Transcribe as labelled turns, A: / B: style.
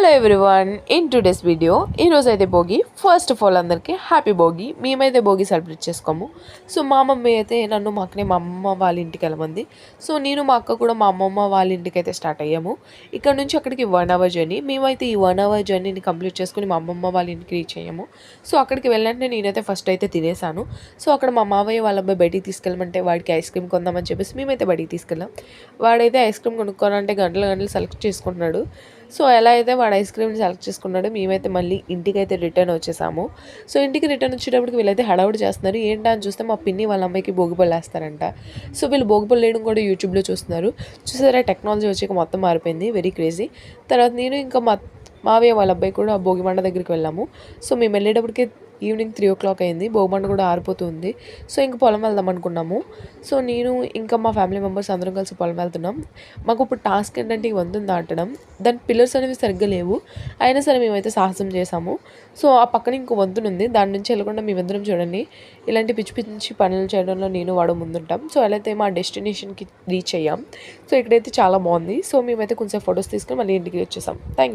A: Hello everyone, in today's video ఈరోజు అయితే Bhogi. First of all అందరికీ హ్యాపీ భోగి. మేమైతే భోగి సెలబ్రేట్ చేసుకోము. సో మా మమ్మీ అయితే నన్ను మా అక్కని మా అమ్మమ్మ వాళ్ళ ఇంటికి వెళ్ళమంది. సో నేను మా అక్క కూడా మా అమ్మమ్మ వాళ్ళ ఇంటికి అయితే స్టార్ట్ అయ్యాము. ఇక్కడ నుంచి అక్కడికి 1 అవర్ జర్నీ. మేమైతే ఈ 1 అవర్ జర్నీని కంప్లీట్ చేసుకుని మా అమ్మమ్మ వాళ్ళ ఇంటికి రీచ్ అయ్యాము. సో అక్కడికి వెళ్ళంటే నేనైతే ఫస్ట్ అయితే తినేసాను. సో అక్కడ మా మావయ్య వాళ్ళ అబ్బాయి బయటికి తీసుకెళ్ళమంటే వాడికి ఐస్ క్రీమ్ కొందామని చెప్పేసి మేమైతే బయటికి తీసుకెళ్ళాం. వాడైతే ఐస్ క్రీమ్ కొనుక్కోవాలంటే గంటలు సెలెక్ట్ చేసుకుంటున్నాడు. సో ఎలా అయితే వాడు ఐస్ క్రీమ్ని సెలెక్ట్ చేసుకున్నాడు, మేమైతే మళ్ళీ ఇంటికైతే రిటర్న్ వచ్చేసాము. సో ఇంటికి రిటర్న్ వచ్చేటప్పటికి వీళ్ళైతే హడావుడి చేస్తున్నారు. ఏంటా అని చూస్తే మా పిన్ని వాళ్ళ అమ్మాయికి భోగిపళ్ళు వేస్తారంట. సో వీళ్ళు భోగిపళ్ళు వేయడం కూడా యూట్యూబ్లో చూస్తున్నారు. చూసారా, టెక్నాలజీ వచ్చాక మొత్తం మారిపోయింది, వెరీ క్రేజీ. తర్వాత నేను ఇంకా మావయ్య వాళ్ళ అబ్బాయి కూడా భోగిమండ దగ్గరికి వెళ్ళాము. సో మేము వెళ్ళేటప్పటికి ఈవినింగ్ 3 o'clock అయింది. భోగిమంట కూడా ఆరిపోతుంది. సో ఇంక పొలం వెళ్దాం అనుకున్నాము. సో నేను ఇంకా మా ఫ్యామిలీ మెంబర్స్ అందరం కలిసి పొలం వెళ్తున్నాం. మాకు ఇప్పుడు టాస్క్ ఏంటంటే ఈ వంతుని దాటడం. దాని పిల్లర్స్ అనేవి సరిగ్గా లేవు, అయినా సరే మేమైతే సాహసం చేసాము. సో ఆ పక్కన ఇంకో వంతుని ఉంది, దాని నుంచి వెళ్ళకుండా మేమందరం చూడండి ఇలాంటి పిచ్చి పిచ్చి పనులు చేయడంలో నేను వాడు ముందుంటాం. సో ఎలా అయితే మా డెస్టినేషన్కి రీచ్ అయ్యాం. సో ఇక్కడైతే చాలా బాగుంది. సో మేమైతే కొంచెం ఫొటోస్ తీసుకొని మళ్ళీ ఇంటికి వచ్చేసాం. Thank you.